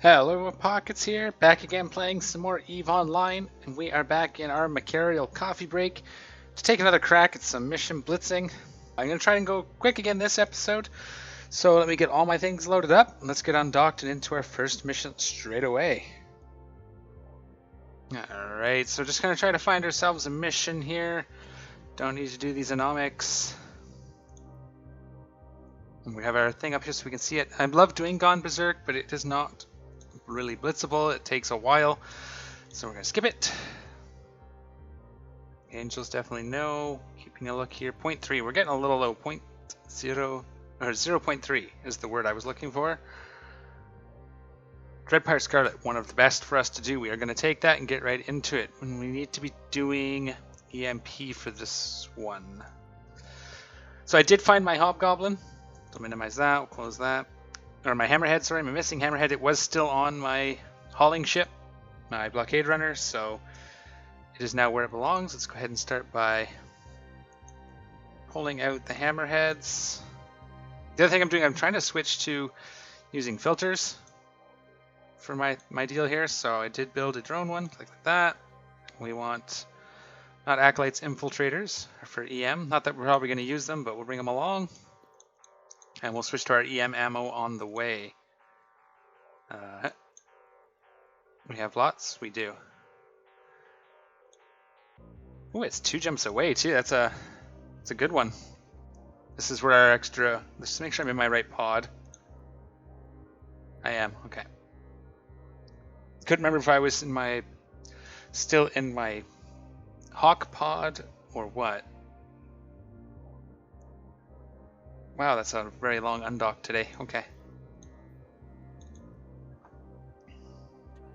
Hello, Pockets here, back again playing some more EVE Online, and we are back in our Machariel coffee break to take another crack at some mission blitzing. I'm going to try and go quick again this episode, so let me get all my things loaded up, and let's get undocked and into our first mission straight away. Alright, so just going to try to find ourselves a mission here. Don't need to do these anomics. And we have our thing up here so we can see it. I love doing Gone Berserk, but it is not really blitzable. It takes a while, so we're gonna skip it. Angels definitely no. Keeping a look here. 0.3. We're getting a little low. 0.0 or 0.3 is the word I was looking for. Dreadpire Scarlet, one of the best for us to do. We are going to take that and get right into it. And we need to be doing EMP for this one. So I did find my Hobgoblin. I'll minimize that. We'll close that. Or my Hammerhead, sorry, my missing Hammerhead. It was still on my hauling ship, my blockade runner, so it is now where it belongs. Let's go ahead and start by pulling out the Hammerheads. The other thing I'm doing, I'm trying to switch to using filters for my deal here. So I did build a drone one, like that. We want not Acolytes, Infiltrators for EM. Not that we're probably going to use them, but we'll bring them along. And we'll switch to our EM ammo on the way. We have lots? We do. Oh, it's 2 jumps away too. That's a good one. This is where our extra... Let's make sure I'm in my right pod. I am, okay. Couldn't remember if I was in my... still in my Hawk pod or what. Wow, that's a very long undock today. Okay.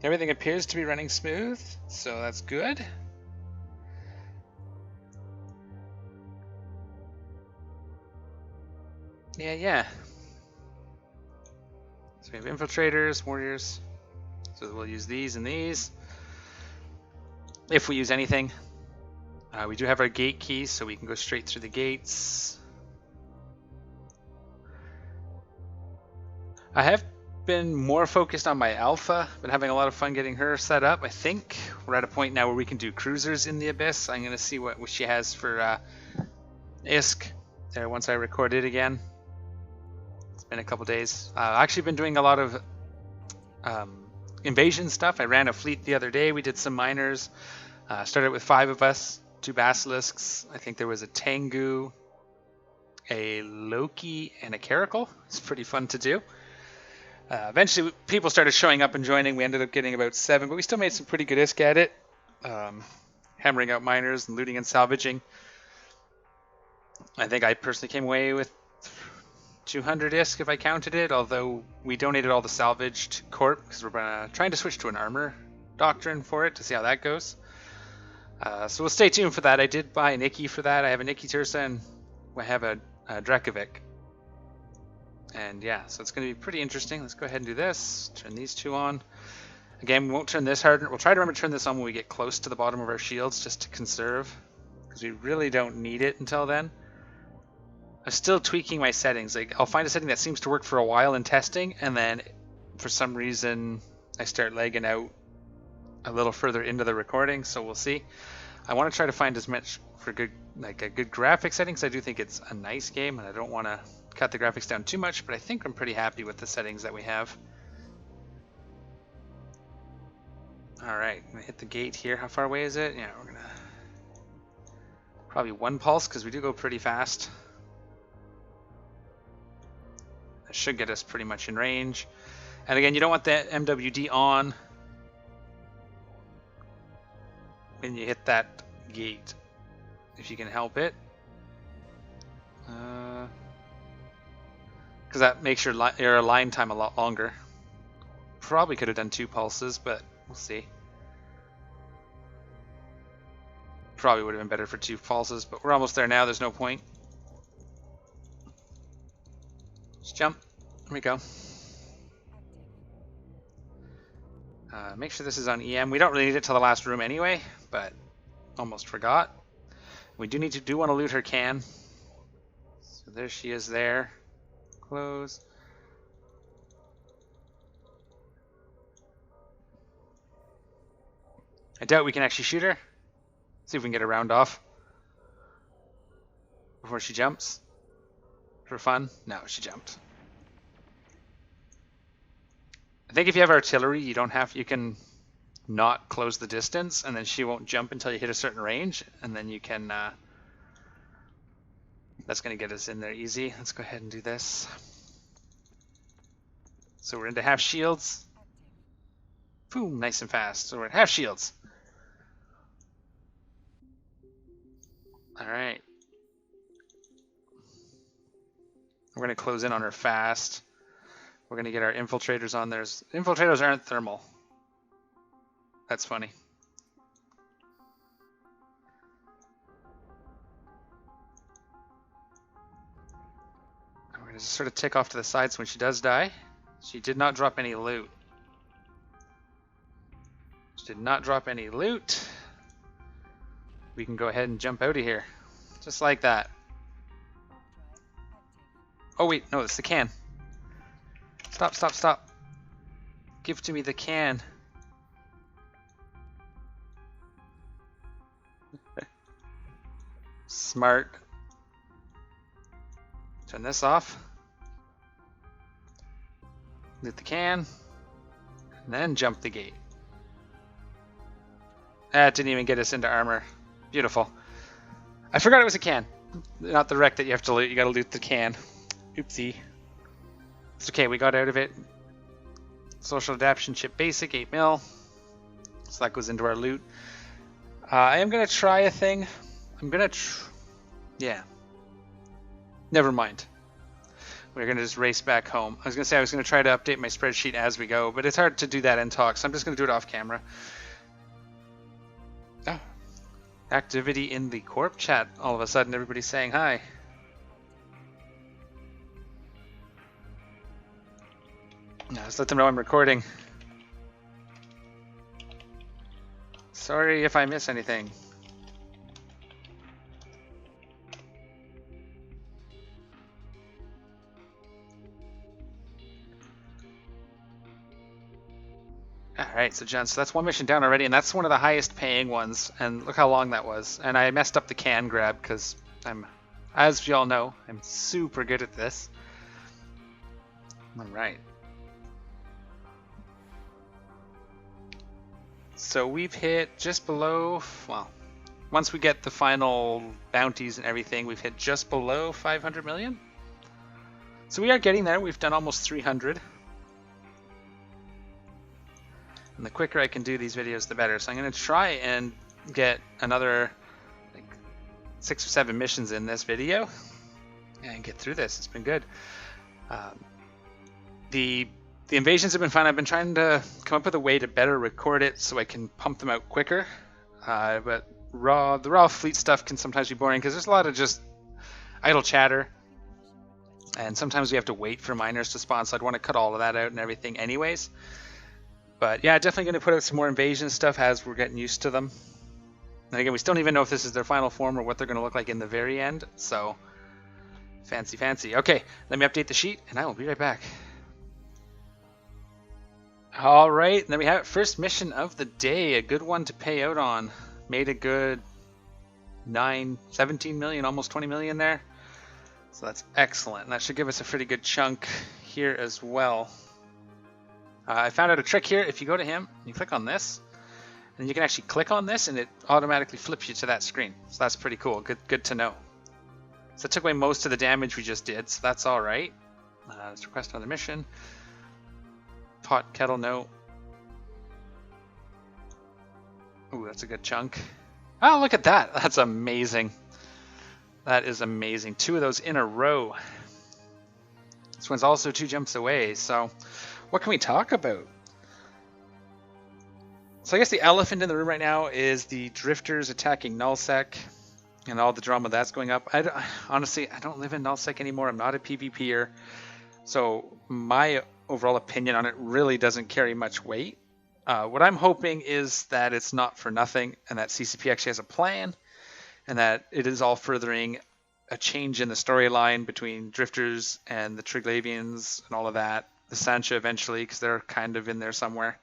Everything appears to be running smooth, so that's good. Yeah. So we have infiltrators, warriors. So we'll use these and these. If we use anything. We do have our gate keys, so we can go straight through the gates. I have been more focused on my Alpha, been having a lot of fun getting her set up. I think we're at a point now where we can do cruisers in the Abyss. I'm going to see what she has for ISK there once I record it again. It's been a couple days. I've actually been doing a lot of invasion stuff. I ran a fleet the other day. We did some miners. Started with 5 of us, 2 Basilisks. I think there was a Tengu, a Loki, and a Caracal. It's pretty fun to do. Eventually, people started showing up and joining. We ended up getting about 7, but we still made some pretty good ISK at it. Hammering out miners and looting and salvaging. I think I personally came away with 200 ISK if I counted it, although we donated all the salvage to Corp because we're trying to switch to an armor doctrine for it to see how that goes. So we'll stay tuned for that. I did buy an Icky for that. I have an Icky Tirsa and I have a Dracovic. And yeah, so it's going to be pretty interesting. Let's go ahead and do this. Turn these 2 on. Again, we won't turn this Hardener. We'll try to remember to turn this on when we get close to the bottom of our shields just to conserve. Because we really don't need it until then. I'm still tweaking my settings. Like, I'll find a setting that seems to work for a while in testing, and then for some reason I start lagging out a little further into the recording, so we'll see. I want to try to find as much for good, like a good graphic setting, because I do think it's a nice game, and I don't want to cut the graphics down too much, but I think I'm pretty happy with the settings that we have. Alright, I'm going to hit the gate here. How far away is it? Yeah, we're going to... probably 1 pulse, because we do go pretty fast. That should get us pretty much in range. And again, you don't want the MWD on when you hit that gate, if you can help it. Because that makes your line time a lot longer. Probably could have done 2 pulses, but we'll see. Probably would have been better for 2 pulses, but we're almost there now. There's no point. Just jump. There we go. Make sure this is on EM. We don't really need it till the last room anyway, but almost forgot. We do want to loot her can. So there she is there. Close. I doubt we can actually shoot her. See if we can get a round off before she jumps. For fun? No, she jumped. I think if you have artillery, you can not close the distance, and then she won't jump until you hit a certain range, and then you can. That's going to get us in there easy. Let's go ahead and do this. So we're into half shields. Boom, nice and fast. So we're at half shields. All right. We're going to close in on her fast. We're going to get our infiltrators on there. Infiltrators aren't thermal. That's funny. And we're going to just sort of tick off to the sides when she does die. She did not drop any loot. She did not drop any loot. We can go ahead and jump out of here. Just like that. Oh wait, no, it's the can. Stop, stop, stop. Give to me the can. Smart. Turn this off. Loot the can. And then jump the gate. That didn't even get us into armor. Beautiful. I forgot it was a can. Not the wreck that you have to loot. You gotta loot the can. Oopsie. It's okay, we got out of it. Social adaptation chip basic, 8 mil. So that goes into our loot. I am gonna try a thing. I'm gonna yeah. Never mind. We're gonna just race back home. I was gonna say I was gonna try to update my spreadsheet as we go, but it's hard to do that in talk, so I'm just gonna do it off camera. Oh. Activity in the Corp chat. All of a sudden everybody's saying hi. Just let them know I'm recording. Sorry if I miss anything. Alright, so Jen, so that's one mission down already, and that's one of the highest paying ones, and look how long that was. And I messed up the can grab, because I'm, as you all know, I'm super good at this. Alright. So we've hit just below, well, once we get the final bounties and everything, we've hit just below 500 million. So we are getting there. We've done almost 300. And the quicker I can do these videos, the better. So I'm going to try and get another like 6 or 7 missions in this video and get through this. It's been good. The invasions have been fun. I've been trying to come up with a way to better record it so I can pump them out quicker. But the raw fleet stuff can sometimes be boring because there's a lot of just idle chatter. And sometimes we have to wait for miners to spawn, so I'd want to cut all of that out and everything anyways. But yeah, definitely going to put out some more invasion stuff as we're getting used to them. And again, we still don't even know if this is their final form or what they're going to look like in the very end. So, fancy, fancy. Okay, let me update the sheet and I will be right back. All right, then we have first mission of the day, a good one to pay out on. Made a good 17 million, almost 20 million there. So that's excellent. And that should give us a pretty good chunk here as well. I found out a trick here. If you go to him, you click on this, and you can actually click on this, and it automatically flips you to that screen. So that's pretty cool. Good to know. So it took away most of the damage we just did, so that's all right. Let's request another mission. Pot, kettle, no. Ooh, that's a good chunk. Oh, look at that. That's amazing. That is amazing. 2 of those in a row. This one's also 2 jumps away, so what can we talk about? So I guess the elephant in the room right now is the drifters attacking nullsec and all the drama that's going up. Honestly, I don't live in nullsec anymore. I'm not a PvPer. So my overall opinion on it really doesn't carry much weight. What I'm hoping is that it's not for nothing and that CCP actually has a plan and that it is all furthering a change in the storyline between drifters and the Triglavians and all of that. The Sancha eventually, because they're kind of in there somewhere.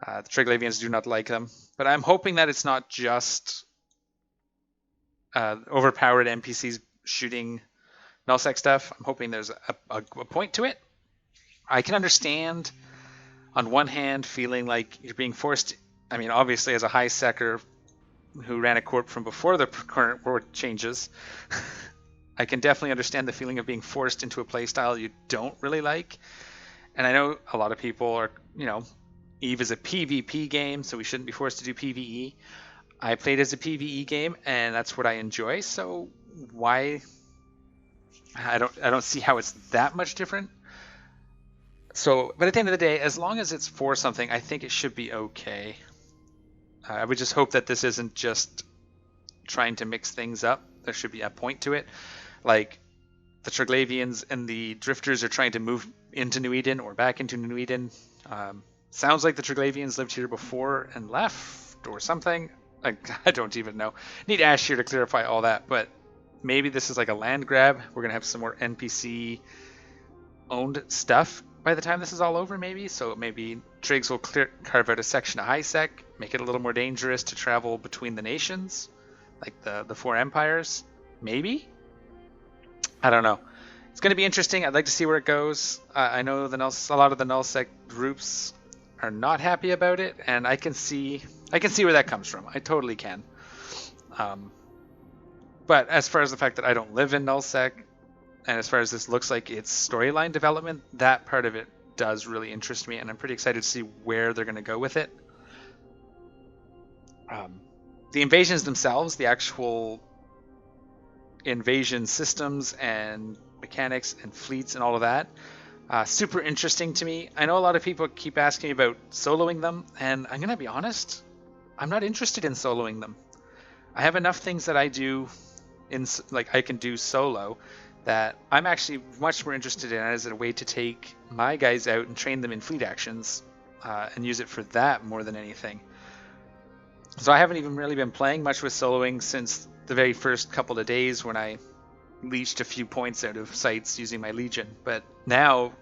The Triglavians do not like them, but I'm hoping that it's not just overpowered NPCs shooting nullsec stuff. I'm hoping there's a point to it. I can understand, on one hand, feeling like you're being forced. I mean, obviously, as a high secker who ran a corp from before the current world changes, I can definitely understand the feeling of being forced into a playstyle you don't really like. And I know a lot of people are, EVE is a PvP game, so we shouldn't be forced to do PvE. I played as a PvE game, and that's what I enjoy. So why? I don't see how it's that much different. So, but at the end of the day, as long as it's for something, I think it should be okay. I would just hope that this isn't just trying to mix things up. There should be a point to it. Like, the Triglavians and the Drifters are trying to move into New Eden or back into New Eden. Sounds like the Triglavians lived here before and left or something. I don't even know. Need Ash here to clarify all that, but maybe this is like a land grab. We're going to have some more NPC owned stuff by the time this is all over, maybe. So maybe Trigs will carve out a section of high sec, make it a little more dangerous to travel between the nations, like the four empires. Maybe? I don't know. It's going to be interesting. I'd like to see where it goes. I know a lot of the nullsec groups are not happy about it, and I can see where that comes from. I totally can. But as far as the fact that I don't live in nullsec, and as far as this looks like it's storyline development, that part of it does really interest me, and I'm pretty excited to see where they're going to go with it. The invasions themselves, the actual invasion systems and mechanics and fleets and all of that, super interesting to me. I know a lot of people keep asking me about soloing them, and I'm going to be honest, I'm not interested in soloing them. I have enough things that I do I can do solo, that I'm actually much more interested in as a way to take my guys out and train them in fleet actions, and use it for that more than anything. So I haven't even really been playing much with soloing since the very first couple of days when I leached a few points out of sites using my Legion. But now,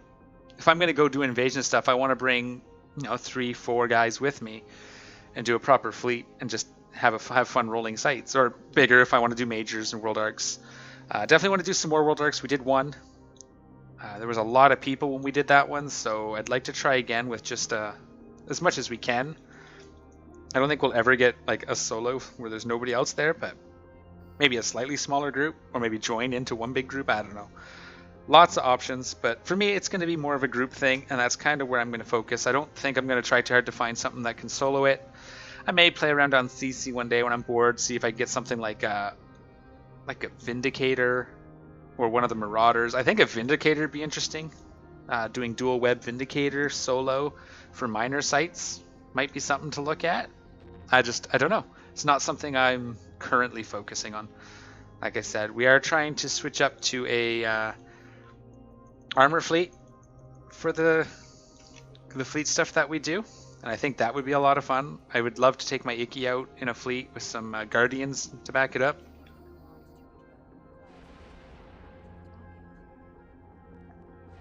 if I'm going to go do invasion stuff, I want to bring 3-4 guys with me and do a proper fleet and just have fun rolling sites, or bigger if I want to do majors and world arcs. Definitely want to do some more world arcs. We did one. There was a lot of people when we did that one, so I'd like to try again with just as much as we can. I don't think we'll ever get like a solo where there's nobody else there, but maybe a slightly smaller group, or maybe join into one big group. I don't know. Lots of options, but for me, it's going to be more of a group thing, and that's kind of where I'm going to focus. I don't think I'm going to try too hard to find something that can solo it. I may play around on CC one day when I'm bored, see if I can get something like a Vindicator or one of the Marauders. I think a Vindicator would be interesting. Doing dual web Vindicator solo for minor sites might be something to look at. I don't know. It's not something I'm currently focusing on. Like I said, we are trying to switch up to a armor fleet for the fleet stuff that we do, and I think that would be a lot of fun. I would love to take my Icky out in a fleet with some Guardians to back it up.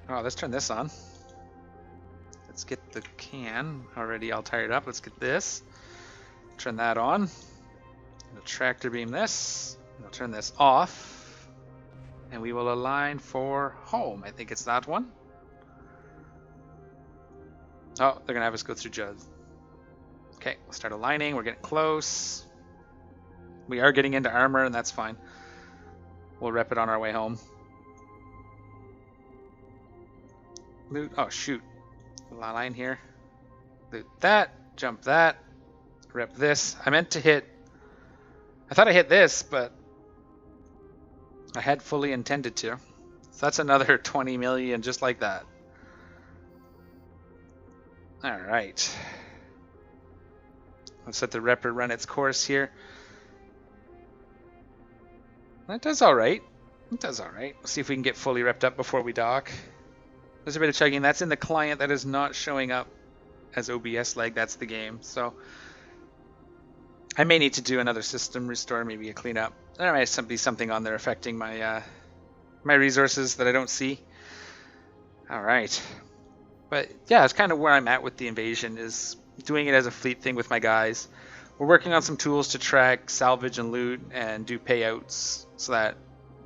Oh, let's turn this on. Let's get the can already all tired up. Let's get this. Turn that on. We'll tractor beam this. We'll turn this off. And we will align for home. I think it's that one. Oh, they're going to have us go through Judd. Okay, we'll start aligning. We're getting close. We are getting into armor, and that's fine. We'll rep it on our way home. Loot. Oh, shoot. Line here. Loot that. Jump that. Rep this. I meant to hit... I thought I hit this, but I had fully intended to. So that's another 20 million just like that. Alright. Let's let the repper run its course here. That does alright. It does alright. Let's see if we can get fully repped up before we dock. There's a bit of chugging. That's in the client. That is not showing up as OBS lag. That's the game. So I may need to do another system restore, maybe a cleanup. There might be something on there affecting my my resources that I don't see. All right. But yeah, it's kind of where I'm at with the invasion. Is doing it as a fleet thing with my guys. We're working on some tools to track salvage and loot and do payouts so that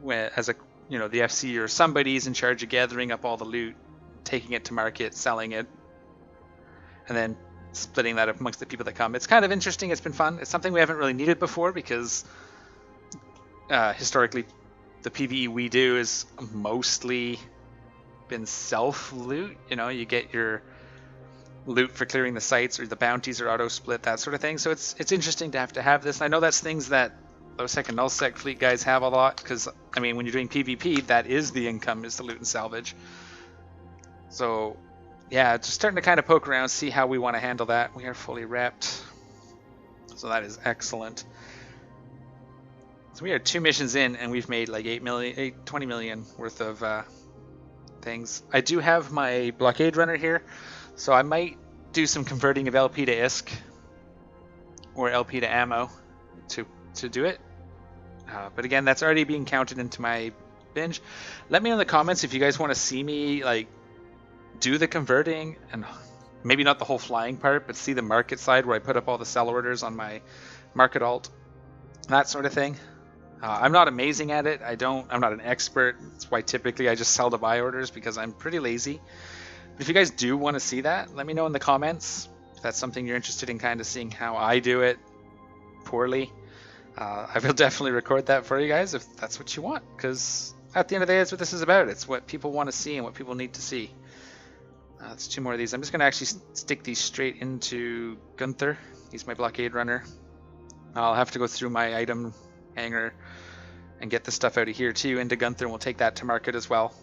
when, as a the FC or somebody's in charge of gathering up all the loot, taking it to market, selling it, and then splitting that up amongst the people that come. It's kind of interesting. It's been fun. It's something we haven't really needed before because historically the PvE we do is mostly been self loot. You get your loot for clearing the sites or the bounties or auto split, that sort of thing. So it's interesting to have this. And I know that's things that low sec and null sec fleet guys have a lot because I mean when you're doing PvP, that is the income, is the loot and salvage. So yeah, just starting to kind of poke around, see how we want to handle that. We are fully repped, so that is excellent. So we are 2 missions in and we've made like 20 million worth of things. I do have my blockade runner here, so I might do some converting of LP to ISK or LP to ammo to do it. But again, that's already being counted into my binge. Let me know in the comments if you guys want to see me like do the converting, and maybe not the whole flying part, but see the market side where I put up all the sell orders on my market alt, that sort of thing. I'm not amazing at it. I'm not an expert. That's why typically I just sell the buy orders because I'm pretty lazy. But if you guys do want to see that, let me know in the comments if that's something you're interested in, kind of seeing how I do it poorly. I will definitely record that for you guys if that's what you want, because at the end of the day, that's what this is about. It's what people want to see and what people need to see. That's 2 more of these. I'm just going to actually stick these straight into Gunther. He's my blockade runner. I'll have to go through my item hanger and get the stuff out of here too into Gunther, and we'll take that to market as well.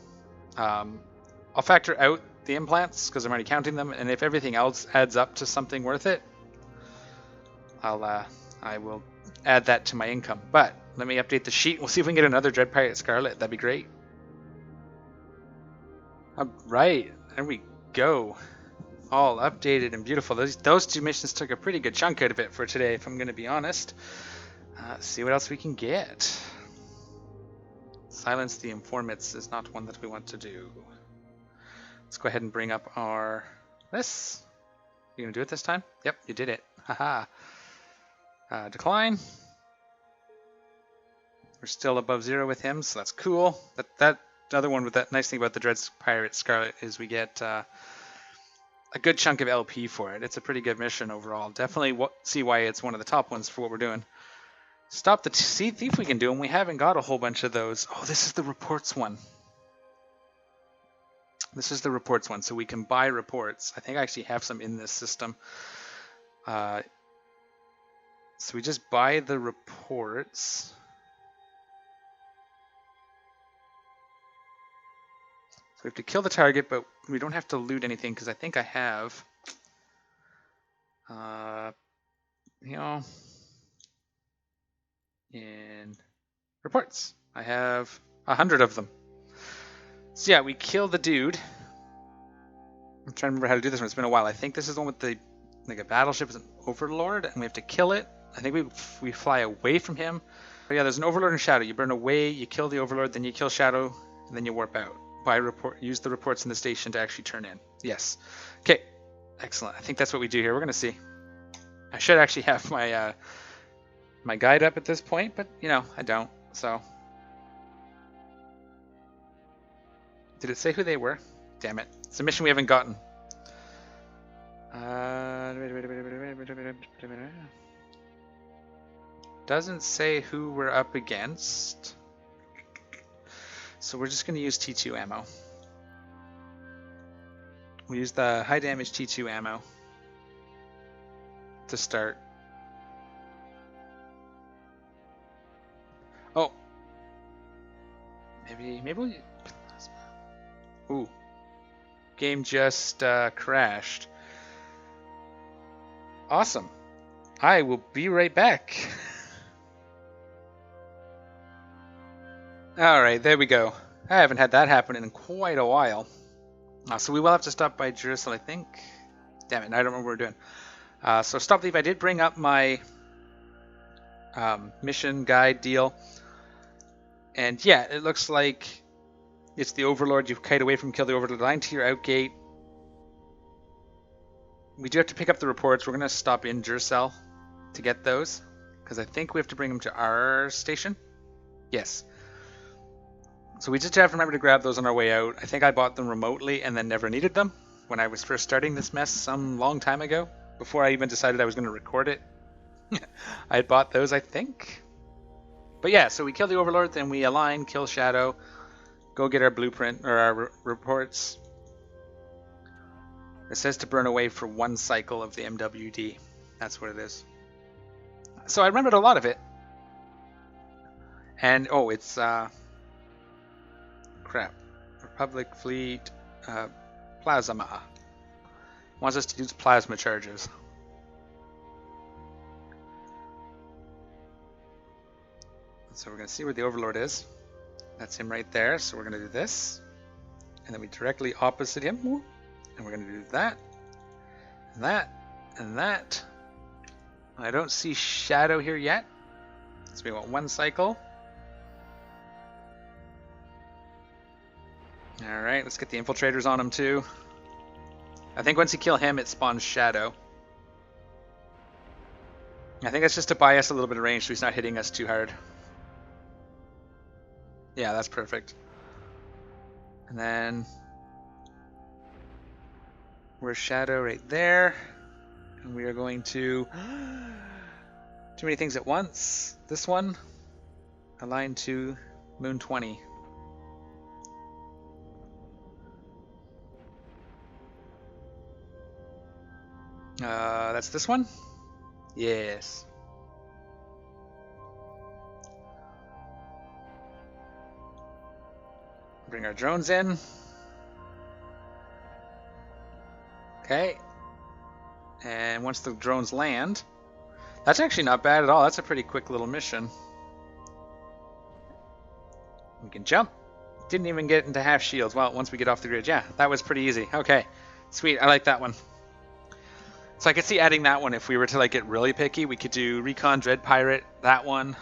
I'll factor out the implants because I'm already counting them, and if everything else adds up to something worth it, I will add that to my income. But let me update the sheet. We'll see if we can get another Dread Pirate Scarlet. That'd be great. Alright, there we go. All updated and beautiful. Those 2 missions took a pretty good chunk out of it for today, if I'm going to be honest. Let's see what else we can get. Silence the informants is not one that we want to do. Let's go ahead and bring up our this. You gonna do it this time? Yep, you did it. Haha. Decline. We're still above 0 with him, so that's cool. That other one with that nice thing about the Dread Pirate Scarlet is we get a good chunk of LP for it. It's a pretty good mission overall. Definitely see why it's one of the top ones for what we're doing. Stop the Sea Thief we can do, and we haven't got a whole bunch of those. Oh, this is the reports one. This is the reports one, so we can buy reports. I think I actually have some in this system. So we just buy the reports. So we have to kill the target, but we don't have to loot anything because I think I have, in reports, I have 100 of them. So yeah, we kill the dude. I'm trying to remember how to do this one. It's been a while. I think this is the one with like a battleship is an overlord, and we have to kill it. I think we fly away from him. But yeah, there's an overlord and shadow. You burn away, you kill the overlord, then you kill shadow, and then you warp out. Use the reports in the station to actually turn in. Yes. Okay. Excellent. I think that's what we do here. We're gonna see. I should actually have my my guide up at this point, but I don't. So. Did it say who they were? Damn it. It's a mission we haven't gotten. Doesn't say who we're up against. So we're just going to use T2 ammo. We use the high damage T2 ammo to start. Oh. Maybe we'll... Ooh. Game just crashed. Awesome. I will be right back. Alright, there we go. I haven't had that happen in quite a while. So we will have to stop by Jerusalem, I think. Damn it, I don't remember what we're doing. So stop thief, I did bring up my mission guide deal. And yeah, it looks like it's the Overlord. You kite away from kill the Overlord line to your outgate. we do have to pick up the reports. We're going to stop in Duracell to get those, because I think we have to bring them to our station. Yes. So we just have to remember to grab those on our way out. I think I bought them remotely and then never needed them when I was first starting this mess some long time ago, before I even decided I was going to record it. I had bought those, I think. But yeah, so we kill the Overlord, then we align, kill Shadow, go get our blueprint, or our reports. It says to burn away for 1 cycle of the MWD. That's what it is. So I remembered a lot of it. And, oh, it's, crap. Republic Fleet, Plasma. Wants us to use plasma charges. So we're going to see where the Overlord is. That's him right there. So we're going to do this. And then we directly opposite him. And we're going to do that. And that. And that. I don't see Shadow here yet. So we want 1 cycle. Alright, let's get the infiltrators on him too. I think once you kill him, it spawns Shadow. I think that's just to buy us a little bit of range so he's not hitting us too hard. Yeah, that's perfect. And then... where's Shadow? Right there. And we are going to... too many things at once. This one. Align to Moon 20. That's this one? Yes. Bring our drones in. Okay. And once the drones land, that's actually not bad at all. That's a pretty quick little mission. We can jump. Didn't even get into half shields. Well, once we get off the grid, yeah, that was pretty easy. Okay, sweet. I like that one. So I could see adding that one if we were to like get really picky. We could do Recon, Dread Pirate, that one.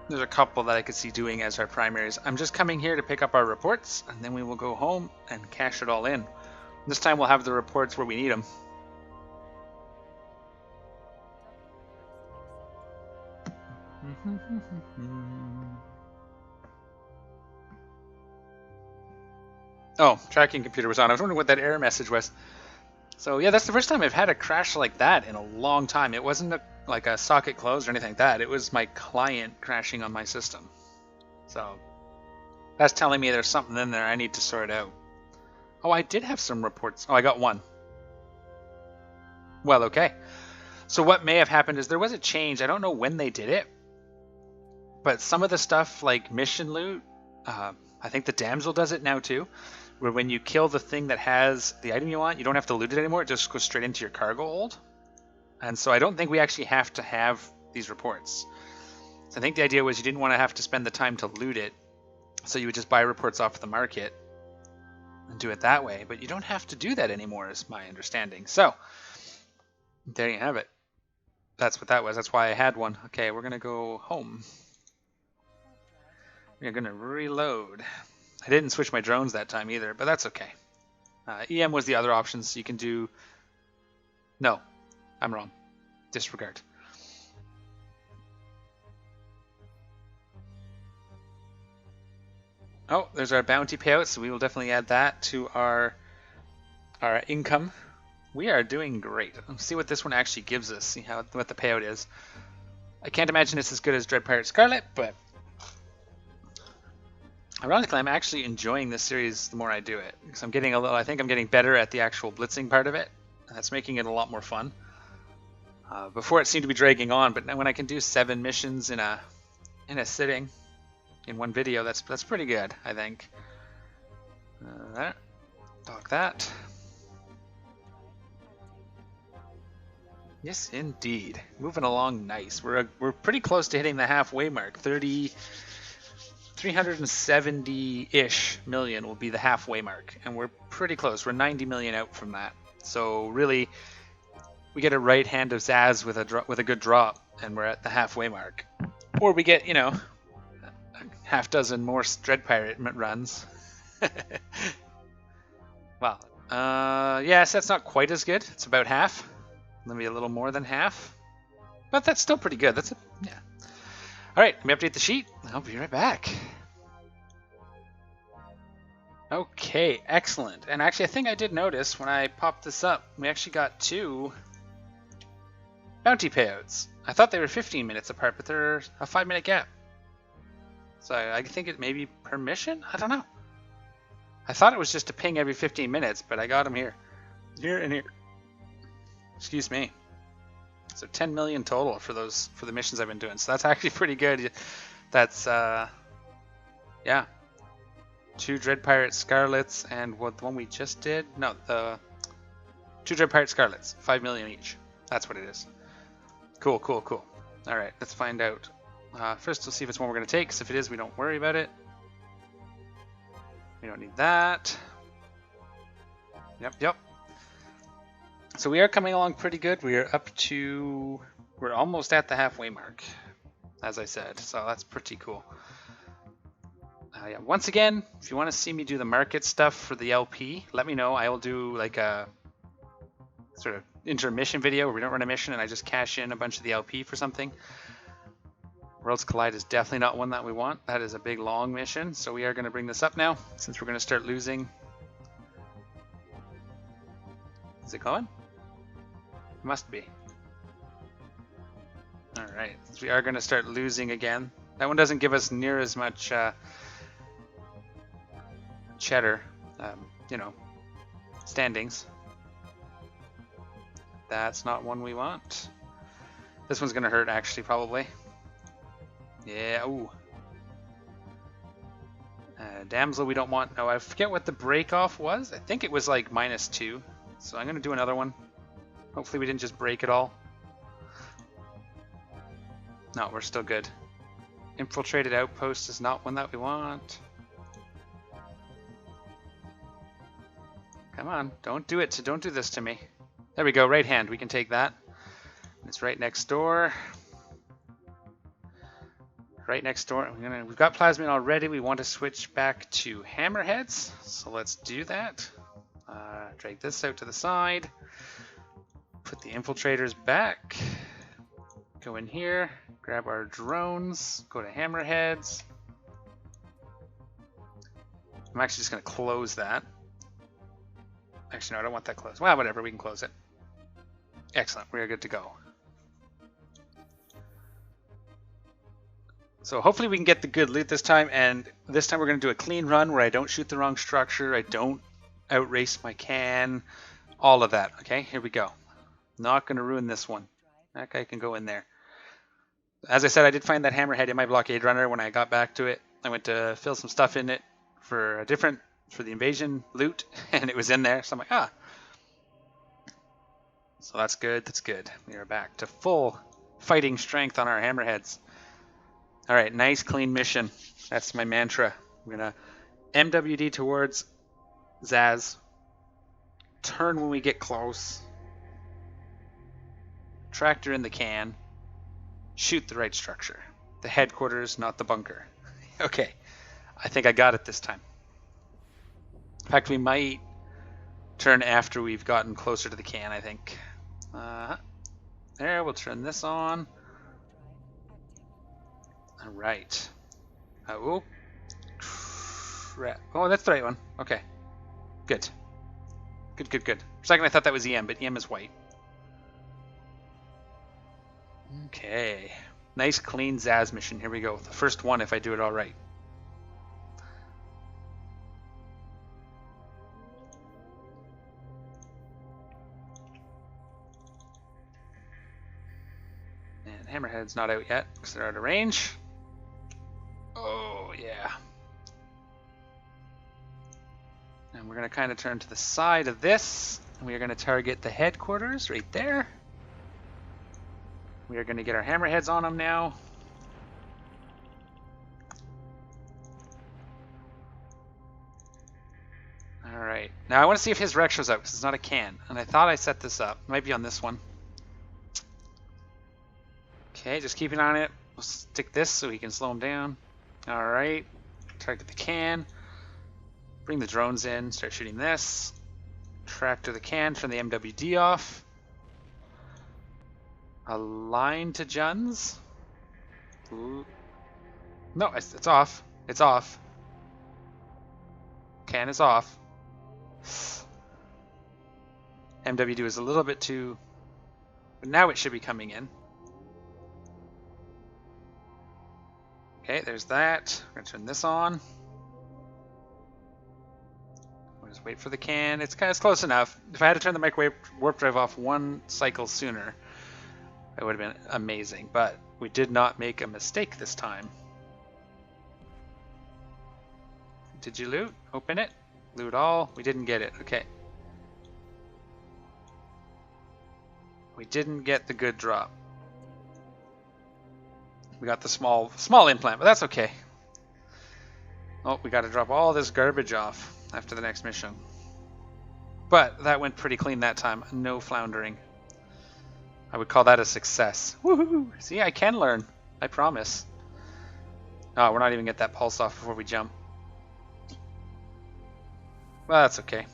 There's a couple that I could see doing as our primaries. I'm just coming here to pick up our reports, and then we will go home and cash it all in. This time we'll have the reports where we need them. Oh, tracking computer was on. I was wondering what that error message was. So yeah, that's the first time I've had a crash like that in a long time. It wasn't like a socket closed or anything like that. It was my client crashing on my system. So that's telling me there's something in there I need to sort out. Oh, I did have some reports. Oh, I got one. Well, okay. So what may have happened is there was a change. I don't know when they did it, but some of the stuff like mission loot, I think the damsel does it now too, where when you kill the thing that has the item you want, you don't have to loot it anymore. It just goes straight into your cargo hold. And so I don't think we actually have to have these reports. So I think the idea was you didn't want to have to spend the time to loot it, so you would just buy reports off the market and do it that way. But you don't have to do that anymore, is my understanding. So there you have it. That's what that was. That's why I had one. Okay, we're going to go home. We're going to reload. I didn't switch my drones that time either, but that's okay. EM was the other option, so you can do... No, I'm wrong. Disregard. Oh, there's our bounty payout, so we will definitely add that to our income. We are doing great. Let's see what this one actually gives us, see what the payout is. I can't imagine it's as good as Dread Pirate Scarlet, but ironically, I'm actually enjoying this series the more I do it, because I'm getting I think I'm getting better at the actual blitzing part of it, and that's making it a lot more fun. Before it seemed to be dragging on, but now when I can do 7 missions in a sitting, in one video, that's pretty good, I think. There, dock that. Yes, indeed. Moving along nice. We're pretty close to hitting the halfway mark. 370-ish million will be the halfway mark, and we're pretty close. We're 90 million out from that. So really, we get a right hand of Zaz with a good drop, and we're at the halfway mark. Or we get, you know, a half dozen more Dread Pirate runs. Well, Yes, that's not quite as good. It's about half. Maybe a little more than half. But that's still pretty good. That's yeah. All right, let me update the sheet. I'll be right back. Okay, excellent. And actually, I think I did notice when I popped this up, we actually got 2 bounty payouts. I thought they were 15 minutes apart, but they're a 5-minute gap. So I think it may be per mission? I don't know. I thought it was just a ping every 15 minutes, but I got them here. Here and here. Excuse me. So 10 million total for the missions I've been doing. So that's actually pretty good. That's yeah. 2 Dread Pirate Scarlets and what the one we just did? No, the 2 Dread Pirate Scarlets, 5 million each. That's what it is. Cool, cool, cool. All right, let's find out. First, we'll see if it's one we're going to take, because if it is, we don't worry about it. We don't need that. Yep, yep. So we are coming along pretty good. We are up to... We're almost at the halfway mark, as I said. So that's pretty cool. Yeah. Once again, if you want to see me do the market stuff for the LP, let me know. I will do like a sort of intermission video where we don't run a mission and I just cash in a bunch of the LP for something. Worlds Collide is definitely not one that we want. That is a big long mission. So we are going to bring this up now since we're going to start losing. Is it going? It must be. Alright, so we are going to start losing again. That one doesn't give us near as much cheddar, you know, standings. That's not one we want. This one's going to hurt actually, probably. Yeah, ooh. Damsel we don't want. Oh, I forget what the break off was. I think it was like -2. So I'm going to do another one. Hopefully we didn't just break it all. No, we're still good. Infiltrated outpost is not one that we want. Come on, don't do it. Don't do this to me. There we go, right hand. We can take that. It's right next door. Right next door. We've got plasmid already. We want to switch back to hammerheads. So let's do that. Drag this out to the side. Put the infiltrators back. Go in here. Grab our drones. Go to hammerheads. I'm actually just going to close that. Actually, no, I don't want that closed. Well, whatever, we can close it. Excellent, we are good to go. So hopefully we can get the good loot this time, and this time we're going to do a clean run where I don't shoot the wrong structure, I don't outrace my can, all of that. Okay, here we go. Not going to ruin this one. That guy can go in there. As I said, I did find that hammerhead in my blockade runner when I got back to it. I went to fill some stuff in it for the invasion loot, and it was in there, so I'm like, ah. So that's good, that's good. We are back to full fighting strength on our hammerheads. Alright, nice clean mission. That's my mantra. We're gonna MWD towards Zaz. Turn when we get close. Tractor in the can. Shoot the right structure. The headquarters, not the bunker. Okay, I think I got it this time. In fact, we might turn after we've gotten closer to the can, I think. There, we'll turn this on. Alright. Oh, crap. Oh, that's the right one. Okay. Good. Good, good, good. For a second I thought that was EM, but EM is white. Okay. Nice, clean Zaz mission. Here we go. The first one if I do it all right. And Hammerhead's not out yet because they're out of range. Oh, yeah. And we're going to kind of turn to the side of this. And we are going to target the headquarters right there. We are going to get our hammerheads on them now. Alright. Now I want to see if his wreck shows up because it's not a can. And I thought I set this up. It might be on this one. Okay, just keep an eye on it. We'll stick this so he can slow him down. Alright. Target the can. Bring the drones in. Start shooting this. Tractor the can, turn the MWD off. Align to Juns. Ooh. No, it's off. It's off. Can is off. MWD is a little bit too... But now it should be coming in. Okay, there's that. We're going to turn this on. We'll just wait for the can. It's close enough. If I had to turn the microwave warp drive off one cycle sooner, it would have been amazing. But we did not make a mistake this time. Did you loot? Open it. Loot all. We didn't get it. Okay. We didn't get the good drop. We got the small implant, but that's okay. Oh, we got to drop all this garbage off after the next mission. But that went pretty clean that time. No floundering. I would call that a success. Woohoo! See, I can learn. I promise. Oh, we're not even get that pulse off before we jump. Well, that's okay.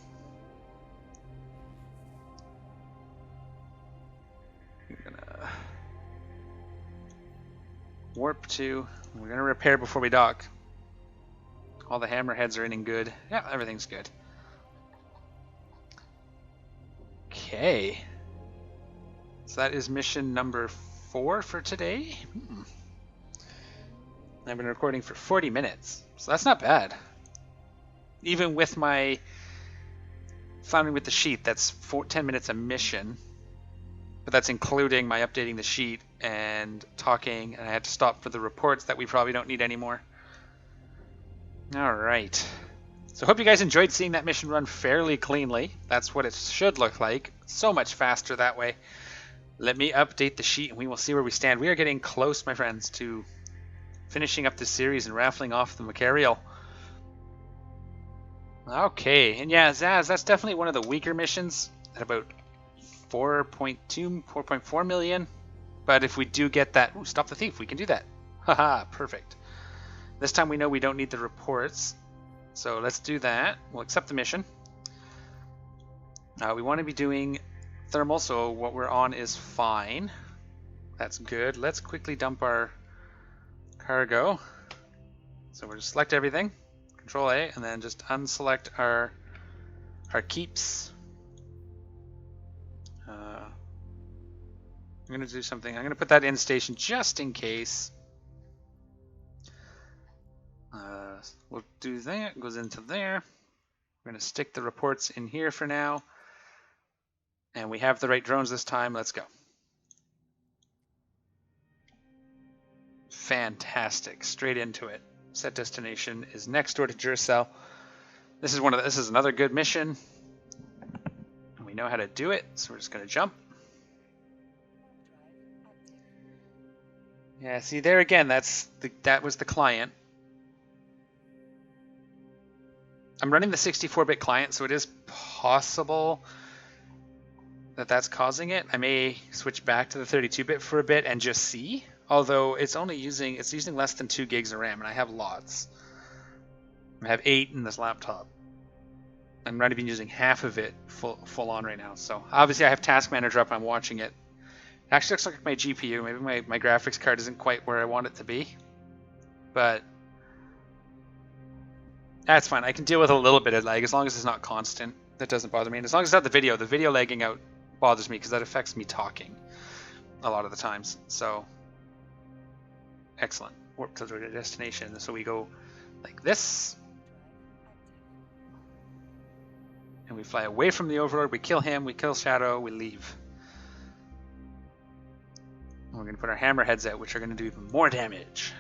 I'm gonna warp to. We're gonna repair before we dock. All the hammerheads are in and good. Yeah, everything's good. Okay. So that is mission number 4 for today. I've been recording for 40 minutes, so that's not bad. Even with my floundering with the sheet, that's 10 minutes a mission. But that's including my updating the sheet and talking, and I had to stop for the reports that we probably don't need anymore. Alright. So I hope you guys enjoyed seeing that mission run fairly cleanly. That's what it should look like. So much faster that way. Let me update the sheet and we will see where we stand. We are getting close, my friends, to finishing up this series and raffling off the Machariel. Okay, and yeah, Zaz, that's definitely one of the weaker missions at about 4.4 million. But if we do get that, ooh, stop the thief, we can do that. Haha, perfect. This time we know we don't need the reports, so let's do that. We'll accept the mission. We want to be doing thermal, so what we're on is fine. That's good. Let's quickly dump our cargo. So we're just select everything. Control A, and then just unselect our keeps. I'm going to do something. I'm going to put that in station just in case. We'll do that. It goes into there. We're going to stick the reports in here for now. And we have the right drones this time. Let's go. Fantastic. Straight into it. Set destination is next door to Gyrostabilizer. This is another good mission. We know how to do it, so we're just going to jump. Yeah, see there again, that was the client. I'm running the 64-bit client, so it is possible that that's causing it. I may switch back to the 32-bit for a bit and just see. Although it's using less than 2 gigs of RAM, and I have lots. I have 8 in this laptop. I'm not even using half of it full on right now. So obviously I have Task Manager up. I'm watching it. It actually looks like my GPU. Maybe my graphics card isn't quite where I want it to be, but that's fine. I can deal with a little bit of lag as long as it's not constant. That doesn't bother me. And as long as it's not the video lagging out bothers me because that affects me talking a lot of the times. So. Excellent. Warp to the destination. So we go like this. And we fly away from the Overlord. We kill him. We kill Shadow. We leave. And we're going to put our hammerheads out, which are going to do even more damage.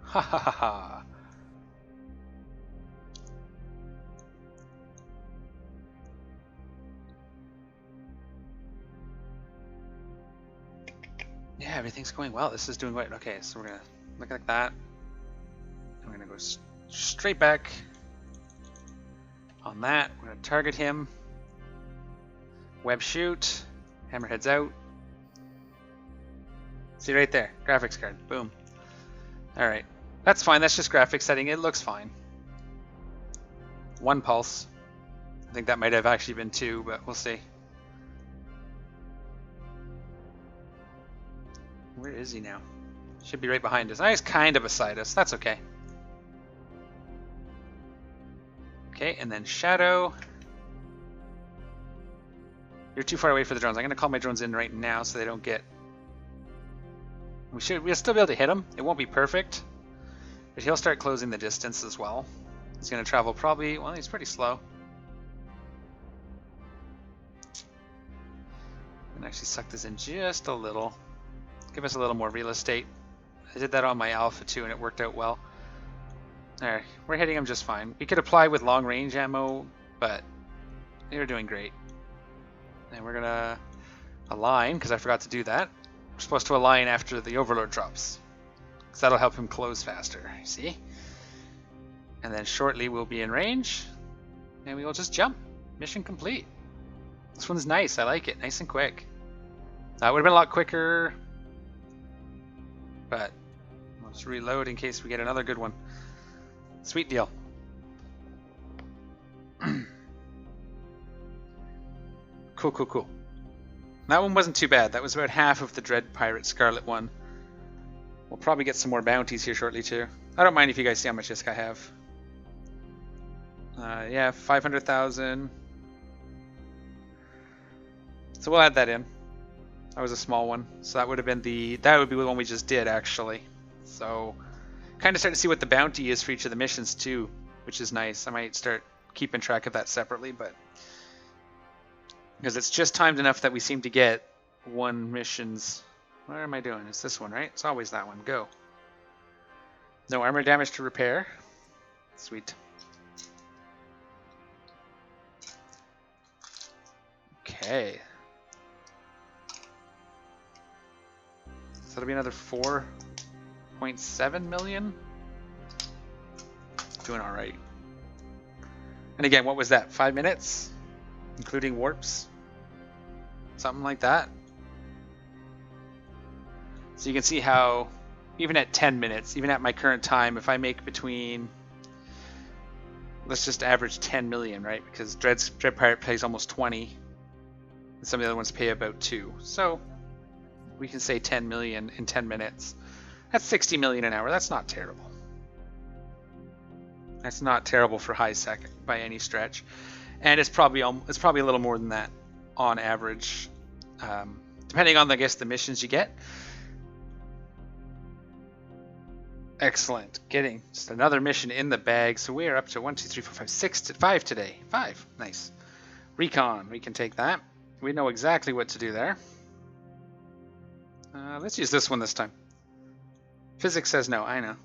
Ha ha ha ha. Yeah, everything's going well. This is doing great. Okay, so we're going to look like that. And we're going to go straight back on that. We're going to target him. Web shoot. Hammerhead's out. See right there. Graphics card. Boom. Alright. That's fine. That's just graphics setting. It looks fine. 1 pulse. I think that might have actually been 2, but we'll see. Where is he now? Should be right behind us. He's kind of beside us. That's okay. Okay, and then Shadow. You're too far away for the drones. I'm going to call my drones in right now so they don't get... We'll still be able to hit him. It won't be perfect. But he'll start closing the distance as well. He's going to travel probably... Well, he's pretty slow. I'm going to actually suck this in just a little. Give us a little more real estate. I did that on my Alpha 2 and it worked out well. There, we're hitting him just fine. We could apply with long range ammo, but they're doing great. And we're gonna align, because I forgot to do that. We're supposed to align after the Overlord drops, because that'll help him close faster, see? And then shortly we'll be in range, and we will just jump. Mission complete. This one's nice, I like it, nice and quick. That would have been a lot quicker, but I'll just reload in case we get another good one. Sweet deal. Cool. That one wasn't too bad. That was about half of the Dread Pirate Scarlet one. We'll probably get some more bounties here shortly too. I don't mind if you guys see how much disc I have. Yeah, 500,000. So we'll add that in. That was a small one. So that would have been the one we just did actually. So kind of start to see what the bounty is for each of the missions too, which is nice. I might start keeping track of that separately, but because it's just timed enough that we seem to get one mission's... What am I doing? It's this one, right? It's always that one. Go. No armor damage to repair. Sweet. Okay. So that'll be another 4.7 million. Doing all right. And again, what was that? 5 minutes? Including warps? Something like that. So you can see how, even at 10 minutes, even at my current time, if I make between, let's just average 10 million, right? Because Dread Pirate pays almost 20, and some of the other ones pay about 2. So we can say 10 million in 10 minutes. That's 60 million an hour. That's not terrible. That's not terrible for high sec by any stretch. And it's probably a little more than that on average, depending on, I guess, the missions you get. Excellent. Getting just another mission in the bag. So we are up to 1, 2, 3, 4, 5, 6 to 5 today. 5. Nice. Recon. We can take that. We know exactly what to do there. Let's use this one this time. Physics says no. I know.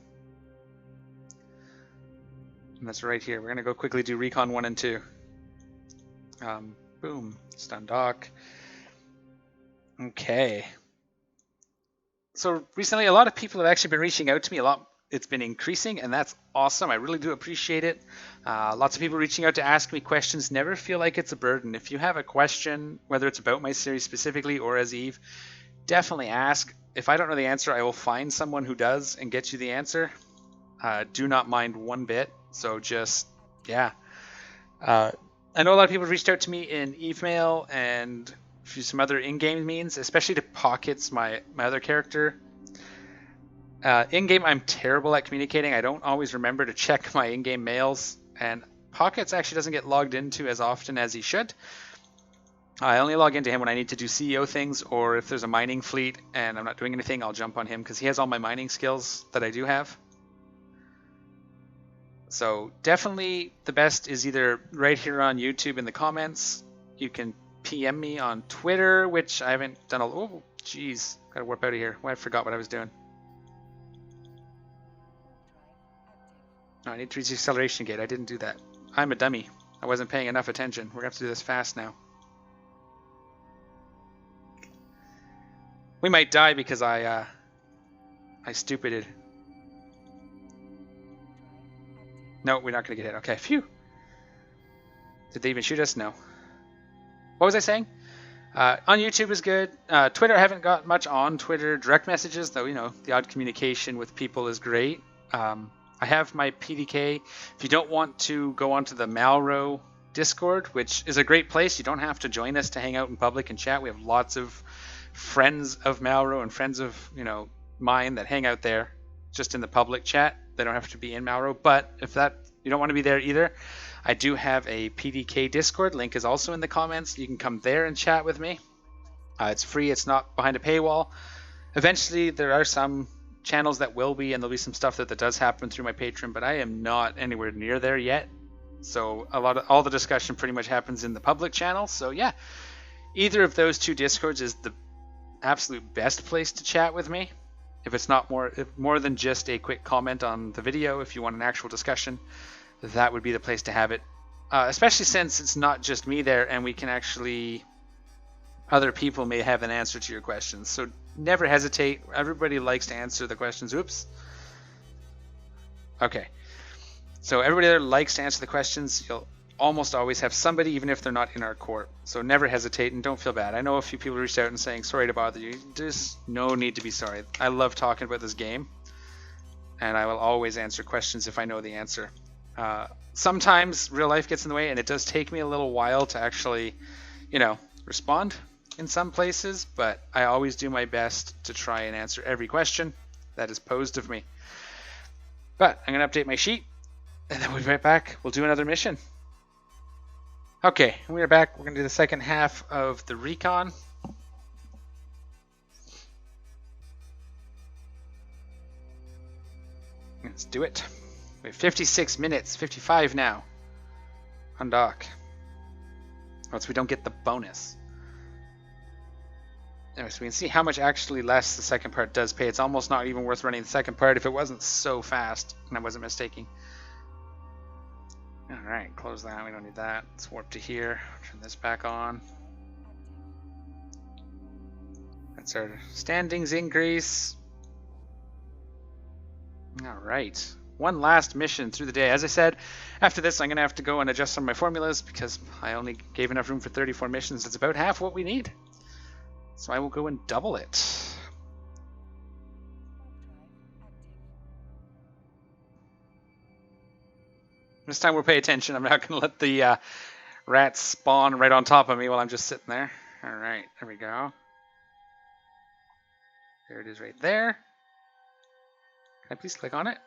And that's right here. We're going to go quickly do Recon 1 and 2. Boom. Stun dock. Okay. So recently a lot of people have actually been reaching out to me a lot. It's been increasing, and that's awesome. I really do appreciate it. Lots of people reaching out to ask me questions. Never feel like it's a burden. If you have a question, whether it's about my series specifically or as Eve, definitely ask. If I don't know the answer, I will find someone who does and get you the answer. Do not mind one bit. So just, yeah. I know a lot of people reached out to me in email and through some other in-game means, especially to Pockets, my other character. In-game, I'm terrible at communicating. I don't always remember to check my in-game mails, and Pockets actually doesn't get logged into as often as he should. I only log into him when I need to do CEO things, or if there's a mining fleet and I'm not doing anything, I'll jump on him because he has all my mining skills that I do have. So definitely the best is either right here on YouTube in the comments. You can PM me on Twitter, which I haven't done oh, jeez. Gotta warp out of here. Well, I forgot what I was doing. No, I need to reach the acceleration gate. I didn't do that. I'm a dummy. I wasn't paying enough attention. We're gonna have to do this fast now. We might die because I stupided. No, we're not going to get hit. Okay, phew. Did they even shoot us? No. What was I saying? On YouTube is good. Twitter, I haven't got much on Twitter. Direct messages, though, you know, the odd communication with people is great. I have my PDK. If you don't want to go onto the Malro Discord, which is a great place. You don't have to join us to hang out in public and chat. We have lots of friends of Malro and friends of, you know, mine that hang out there just in the public chat. They don't have to be in Malro. But if that you don't want to be there either, I do have a PDK Discord. Link is also in the comments. You can come there and chat with me. It's free. It's not behind a paywall. Eventually, there are some channels that will be, and there'll be some stuff that does happen through my Patreon, but I am not anywhere near there yet. So all the discussion pretty much happens in the public channel. So yeah, either of those two Discords is the absolute best place to chat with me. If it's not more than just a quick comment on the video, if you want an actual discussion, that would be the place to have it. Especially since it's not just me there, and we can actually, other people may have an answer to your questions. So never hesitate. Everybody likes to answer the questions. Oops. Okay. So everybody there likes to answer the questions. You'll almost always have somebody, even if they're not in our corp. So never hesitate and don't feel bad. I know a few people reached out and saying, sorry to bother you. There's no need to be sorry. I love talking about this game, and I will always answer questions if I know the answer. Sometimes real life gets in the way, and it does take me a little while to actually, you know, respond in some places, but I always do my best to try and answer every question that is posed of me. But I'm going to update my sheet, and then we'll be right back. We'll do another mission. Okay, we are back. We're going to do the second half of the Recon. Let's do it. We have 56 minutes, 55 now on dock. Or else we don't get the bonus. Anyway, so we can see how much actually less the second part does pay. It's almost not even worth running the second part if it wasn't so fast and I wasn't mistaking. Alright, close that. We don't need that. Let's warp to here. Turn this back on. That's our standings increase. Alright. One last mission through the day. As I said, after this I'm going to have to go and adjust some of my formulas because I only gave enough room for 34 missions. It's about half what we need. So I will go and double it. This time we'll pay attention. I'm not going to let the rats spawn right on top of me while I'm just sitting there. Alright, there we go. There it is right there. Can I please click on it?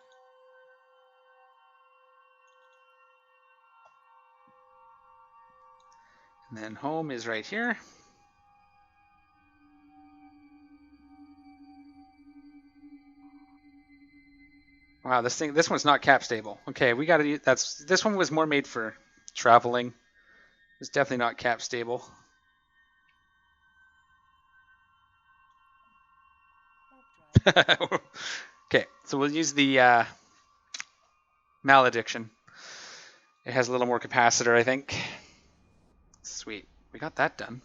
And then home is right here. Wow, this one's not cap stable. Okay, we gotta use this one was more made for traveling. It's definitely not cap stable. Okay, so we'll use the malediction. It has a little more capacitor, I think. Sweet, we got that done.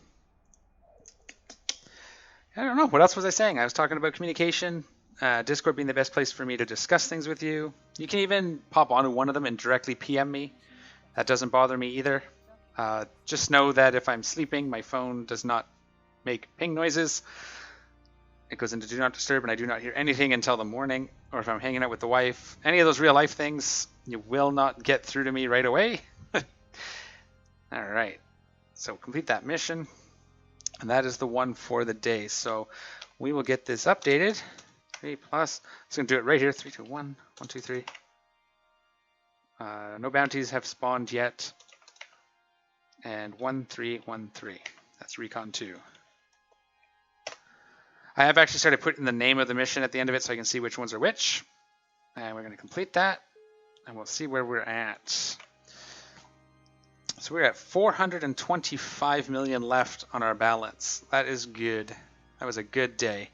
I don't know, what else was I saying? I was talking about communication. Discord being the best place for me to discuss things with you. You can even pop onto one of them and directly PM me. That doesn't bother me either. Just know that if I'm sleeping, my phone does not make ping noises. It goes into do not disturb and I do not hear anything until the morning. Or if I'm hanging out with the wife, any of those real life things, you will not get through to me right away. Alright, so complete that mission. And that is the one for the day. So we will get this updated. 3 plus. I'm just going to do it right here. 3, 2, 1. 1, 2, 3. No bounties have spawned yet. And 1, 3, 1, 3. That's Recon 2. I have actually started putting the name of the mission at the end of it so I can see which ones are which. And we're going to complete that. And we'll see where we're at. So we're at 425 million left on our balance. That is good. That was a good day.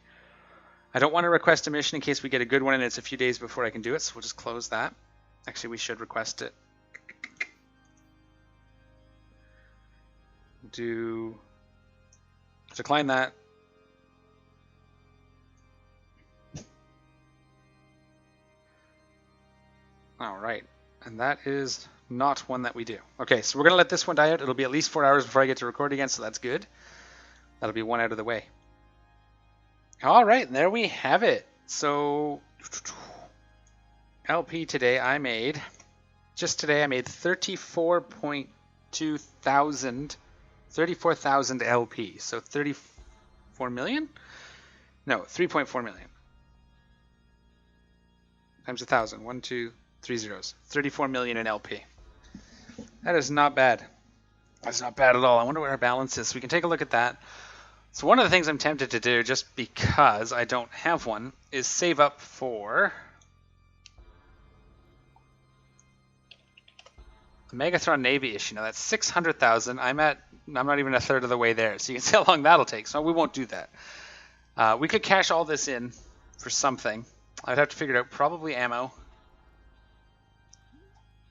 I don't want to request a mission in case we get a good one and it's a few days before I can do it, so we'll just close that. Actually, we should request it. Decline that. All right, and that is not one that we do. Okay, so we're going to let this one die out. It'll be at least 4 hours before I get to record again, so that's good. That'll be one out of the way. All right, there we have it. So LP today I made, just today I made 34.2 34,000 LP. So 34 million? No, 3.4 million. Times 1,000. 1, 2, 3 zeros. 34 million in LP. That is not bad. That's not bad at all. I wonder what our balance is. So we can take a look at that. So one of the things I'm tempted to do, just because I don't have one, is save up for the Megathron Navy issue. Now that's 600,000. I'm not even a third of the way there. So you can see how long that'll take. So we won't do that. We could cash all this in for something. I'd have to figure it out. Probably ammo.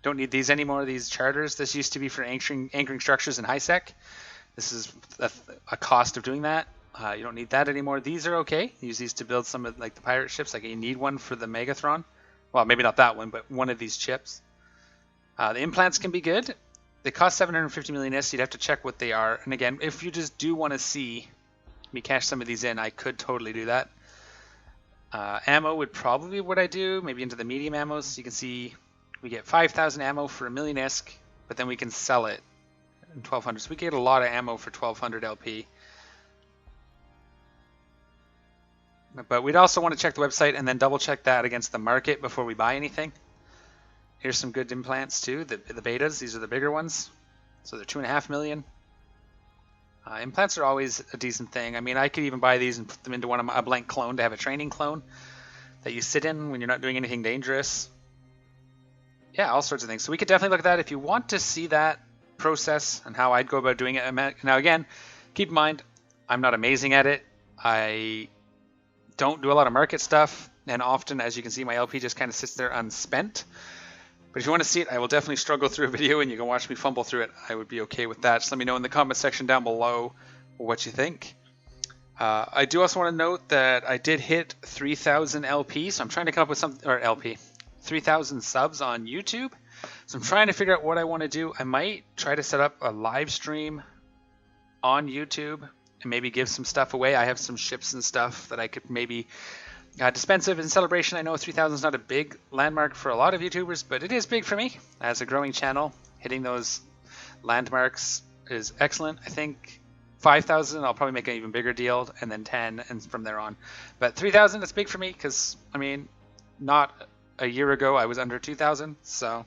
Don't need these anymore, these charters. This used to be for anchoring structures in high sec. This is a cost of doing that. You don't need that anymore. These are okay. Use these to build some of like the pirate ships. Like you need one for the Megathron. Well, maybe not that one, but one of these chips. The implants can be good. They cost 750 million S. You'd have to check what they are. And again, if you just do want to see me cash some of these in, I could totally do that. Ammo would probably be what I do. Maybe into the medium ammos. So you can see we get 5,000 ammo for 1 million ISK, but then we can sell it in 1,200. So we get a lot of ammo for 1,200 LP. But we'd also want to check the website and then double check that against the market before we buy anything. Here's some good implants too, the betas. These are the bigger ones. So they're 2.5 million. Implants are always a decent thing. I mean, I could even buy these and put them into a blank clone to have a training clone that you sit in when you're not doing anything dangerous. Yeah, all sorts of things. So we could definitely look at that if you want to see that process and how I'd go about doing it. Now again, keep in mind, I'm not amazing at it. I don't do a lot of market stuff, and often, as you can see, my LP just kind of sits there unspent. But if you want to see it, I will definitely struggle through a video and you can watch me fumble through it. I would be okay with that. Just let me know in the comment section down below what you think. I do also want to note that I did hit 3,000 LP, so I'm trying to come up with something, or LP, 3,000 subs on YouTube. So I'm trying to figure out what I want to do. I might try to set up a live stream on YouTube and maybe give some stuff away. I have some ships and stuff that I could maybe dispense of in celebration. I know 3,000 is not a big landmark for a lot of YouTubers, but it is big for me as a growing channel. Hitting those landmarks is excellent. I think 5,000, I'll probably make an even bigger deal, and then 10, and from there on. But 3,000 is big for me because, I mean, not a year ago I was under 2,000, so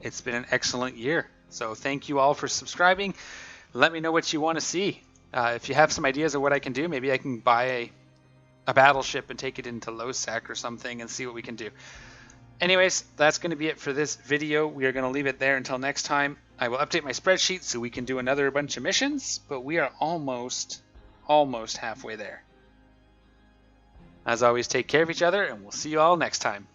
it's been an excellent year. So thank you all for subscribing. Let me know what you want to see. If you have some ideas of what I can do, maybe I can buy a battleship and take it into low sec or something and see what we can do. Anyways, that's going to be it for this video. We are going to leave it there until next time. I will update my spreadsheet so we can do another bunch of missions, but we are almost halfway there. As always, take care of each other, and we'll see you all next time.